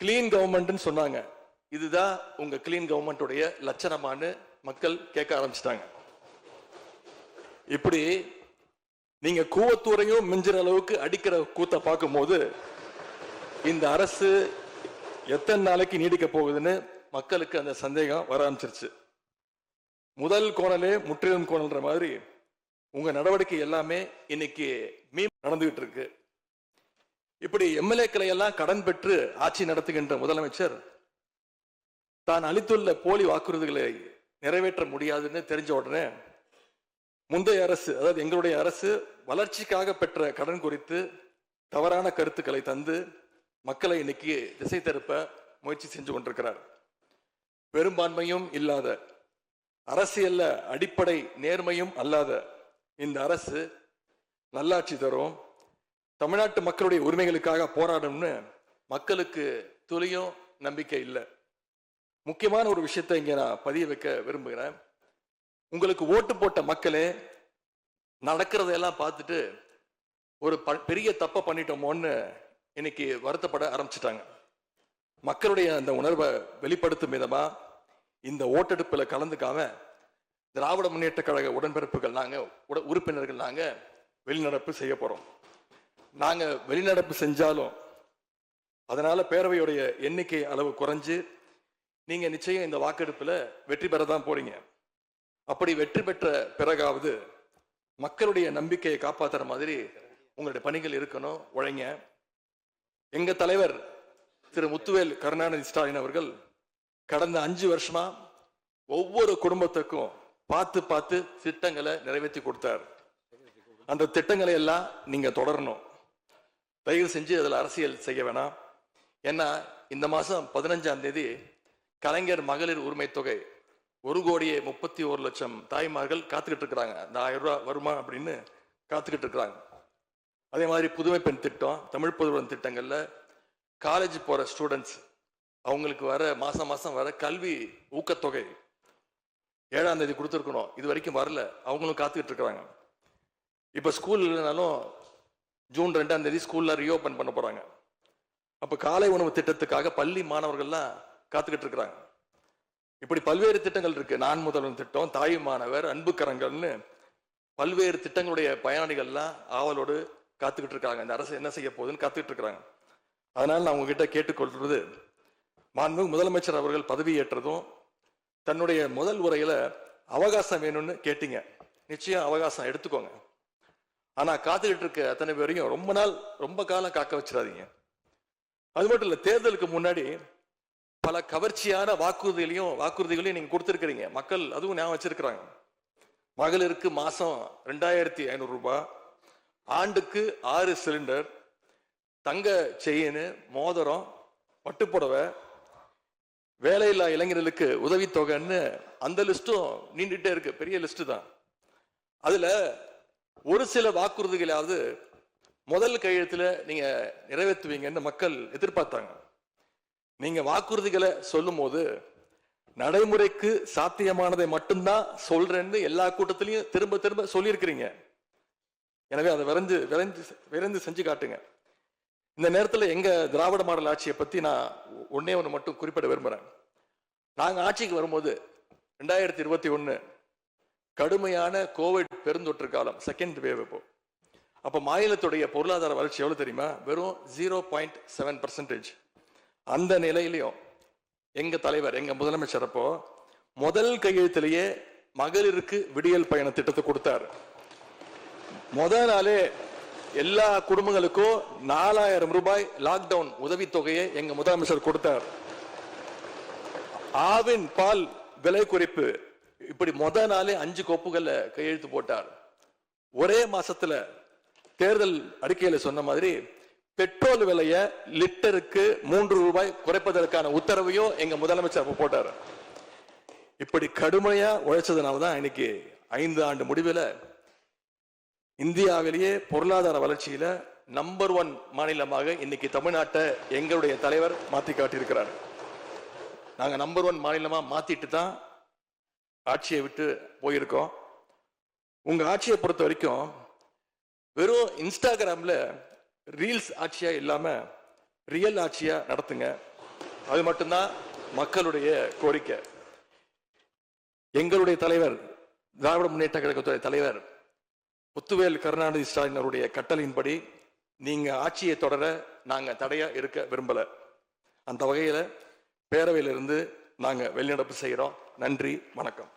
Clean government சொன்னாங்க. இதுதான் உங்க கிளீன் கவர்மெண்ட்டுடைய லட்சணமானு மக்கள் கேட்க ஆரம்பிச்சிட்டாங்க. இப்படி நீங்க கூவத்தூரையும் மிஞ்சுற அளவுக்கு அடிக்கிற கூத்த பார்க்கும் போது இந்த அரசு எத்தனை நாளைக்கு நீடிக்க போகுதுன்னு மக்களுக்கு அந்த சந்தேகம் வர ஆரம்பிச்சிருச்சு. முதல் கோணலே முற்றிலும் கோணல்ன்ற மாதிரி உங்க நடவடிக்கை எல்லாமே இன்னைக்கு நடந்துகிட்டு இருக்கு. இப்படி எம்எல்ஏக்களை எல்லாம் கடன் பெற்று ஆட்சி நடத்துகின்ற முதலமைச்சர் தான் அளித்துள்ள போலி வாக்குறுதிகளை நிறைவேற்ற முடியாதுன்னு தெரிஞ்ச உடனே முந்தைய அரசு, அதாவது எங்களுடைய அரசு வளர்ச்சிக்காக பெற்ற கடன் குறித்து தவறான கருத்துக்களை தந்து மக்களை இன்னைக்கு திசை திருப்ப முயற்சி செஞ்சு கொண்டிருக்கிறார். பெரும்பான்மையும் இல்லாத, அரசியல்ல அடிப்படை நேர்மையும் அல்லாத இந்த அரசு நல்லாட்சி தரும், தமிழ்நாட்டு மக்களுடைய உரிமைகளுக்காக போராடும்னு மக்களுக்கு துளியும் நம்பிக்கை இல்லை. முக்கியமான ஒரு விஷயத்தை இங்க நான் பதிய வைக்க விரும்புகிறேன். உங்களுக்கு ஓட்டு போட்ட மக்களே நடக்கிறதையெல்லாம் பார்த்துட்டு ஒரு பெரிய தப்பை பண்ணிட்டோமோன்னு இன்னைக்கு வருத்தப்பட ஆரம்பிச்சிட்டாங்க. மக்களுடைய அந்த உணர்வை வெளிப்படுத்தும் விதமா இந்த ஓட்டெடுப்பில் கலந்துக்காம திராவிட முன்னேற்ற கழக உடன்பிறப்புகள் உறுப்பினர்கள் நாங்க வெளிநடப்பு செய்ய போறோம். நாங்க வெளிநடப்பு செஞ்சாலும் அதனால பேரவையுடைய எண்ணிக்கை அளவு குறைஞ்சு நீங்க நிச்சயம் இந்த வாக்கெடுப்புல வெற்றி பெறதான் போறீங்க. அப்படி வெற்றி பெற்ற பிறகாவது மக்களுடைய நம்பிக்கையை காப்பாற்றுற மாதிரி உங்களுடைய பணிகள் இருக்கணும், உழைங்க. எங்க தலைவர் திரு முத்துவேல் கருணாநிதி ஸ்டாலின் அவர்கள் கடந்த 5 வருஷமா ஒவ்வொரு குடும்பத்துக்கும் பார்த்து பார்த்து திட்டங்களை நிறைவேற்றி கொடுத்தார். அந்த திட்டங்களை எல்லாம் நீங்க தொடரணும். தயவு செஞ்சு அதில் அரசியல் செய்ய வேணாம். ஏன்னா இந்த மாசம் 15ஆம் தேதி கலைஞர் மகளிர் உரிமை தொகை 1,31,00,000 தாய்மார்கள் காத்துக்கிட்டு இருக்கிறாங்க. அந்த 1000 ரூபாய் வருமா அப்படின்னு காத்துக்கிட்டு இருக்கிறாங்க. அதே மாதிரி புதுமை பெண் திட்டம், தமிழ் புதுவன் திட்டங்கள்ல காலேஜ் போற ஸ்டூடெண்ட்ஸ் அவங்களுக்கு வர மாசம் வர கல்வி ஊக்கத்தொகை 7ஆம் தேதி கொடுத்துருக்கணும். இது வரைக்கும் வரல, அவங்களும் காத்துக்கிட்டு இருக்கிறாங்க. இப்ப ஸ்கூல் இல்லைனாலும் ஜூன் 2ஆம் தேதி ஸ்கூல்ல ரீஓபன் பண்ண போறாங்க. அப்ப காலை உணவு திட்டத்துக்காக பள்ளி மாணவர்கள்லாம் காத்துக்கிட்டு இருக்கிறாங்க. இப்படி பல்வேறு திட்டங்கள் இருக்கு. நான் முதல்வன் திட்டம், தாய் மாணவர், அன்பு கரங்கள்னு பல்வேறு திட்டங்களுடைய பயனாளிகள்லாம் ஆவலோடு காத்துக்கிட்டு இருக்காங்க. இந்த அரசு என்ன செய்ய போகுதுன்னு காத்துக்கிட்டு இருக்கிறாங்க. அதனால நான் உங்ககிட்ட கேட்டுக்கொள்றது, மாண்புமிகு முதலமைச்சர் அவர்கள் பதவி ஏற்றதும் தன்னுடைய முதல் உரையில அவகாசம் வேணும்னு கேட்டீங்க. நிச்சயம் அவகாசம் எடுத்துக்கோங்க. ஆனா காத்துக்கிட்டு இருக்க அத்தனை பேரையும் ரொம்ப காலம் காக்க வச்சிடாதீங்க. அது மட்டும் இல்ல, தேர்தலுக்கு முன்னாடி பல கவர்ச்சியான வாக்குறுதிகளையும் நீங்க கொடுத்திருக்கிறீங்க. மக்கள் அதுவும் ஞாபகம் வச்சிருக்கிறாங்க. மகளிருக்கு மாசம் 2,500 ரூபாய், ஆண்டுக்கு 6 சிலிண்டர், தங்க செயின், மோதிரம், பட்டுப்புடவை, வேலையில்லா இளைஞர்களுக்கு உதவித்தொகைன்னு அந்த லிஸ்டும் நீண்டுட்டே இருக்கு. பெரிய லிஸ்ட் தான். அதுல ஒரு சில வாக்குறுதிகளாவது முதல் கையெழுத்துல நீங்க நிறைவேற்றுவீங்கன்னு மக்கள் எதிர்பார்த்தாங்க. நீங்க வாக்குறுதிகளை சொல்லும் போது நடைமுறைக்கு சாத்தியமானதை மட்டும்தான் சொல்றேன்னு எல்லா கூட்டத்திலையும் திரும்ப திரும்ப சொல்லியிருக்கிறீங்க. எனவே அதை விரைந்து செஞ்சு காட்டுங்க. இந்த நேரத்தில் எங்க திராவிட மாடல் ஆட்சியை பத்தி நான் ஒன்னே ஒன்று மட்டும் குறிப்பிட விரும்புறேன். நாங்க ஆட்சிக்கு வரும்போது 2021 கடுமையான கோவிட் பெருந்தொற்று காலம், செகண்ட் வேவ். அப்போ மாநிலத்துடைய பொருளாதார வளர்ச்சி எவ்வளவு தெரியுமா? வெறும் 0.7%. அந்த நிலையிலையும் எங்க தலைவர், எங்க முதலமைச்சர் அப்போ முதல் கையெழுத்திலேயே மகளிருக்கு விடியல் பயண திட்டத்தை கொடுத்தார். முதல் நாளே எல்லா குடும்பங்களுக்கும் 4,000 ரூபாய் லாக்டவுன் உதவித்தொகையை எங்க முதலமைச்சர் கொடுத்தார். ஆவின் பால் விலை குறைப்பு, இப்படி முதல் நாளே 5 கோப்புகள்ல கையெழுத்து போட்டார். ஒரே மாசத்துல தேர்தல் அறிக்கையில சொன்ன மாதிரி பெட்ரோல் விலைய லிட்டருக்கு 3 ரூபாய் குறைப்பதற்கான உத்தரவையும் எங்க முதலமைச்சர் போட்டார். இப்படி கடுமையா உழைச்சதுனாலதான் இன்னைக்கு 5 ஆண்டு முடிவில் இந்தியாவிலேயே பொருளாதார வளர்ச்சியில நம்பர் 1 மாநிலமாக இன்னைக்கு தமிழ்நாட்டை எங்களுடைய தலைவர் மாத்தி காட்டியிருக்கிறார். நாங்க நம்பர் 1 மாநிலமா மாத்திட்டு தான் ஆட்சியை விட்டு போயிருக்கோம். உங்க ஆட்சியை பொறுத்த வரைக்கும் வெறும் இன்ஸ்டாகிராம்ல ரீல்ஸ் ஆட்சியா இல்லாம ரியல் ஆட்சியா நடத்துங்க. அது மட்டும்தான் மக்களுடைய கோரிக்கை. எங்களுடைய தலைவர், திராவிட முன்னேற்ற கழகத்துடைய தலைவர் முத்துவேல் கருணாநிதி ஸ்டாலின் அவருடைய கட்டளையின்படி நீங்க ஆட்சியை தொடர நாங்க தடையா இருக்க விரும்பல. அந்த வகையில பேரவையிலிருந்து நாங்க வெளிநடப்பு செய்கிறோம். நன்றி, வணக்கம்.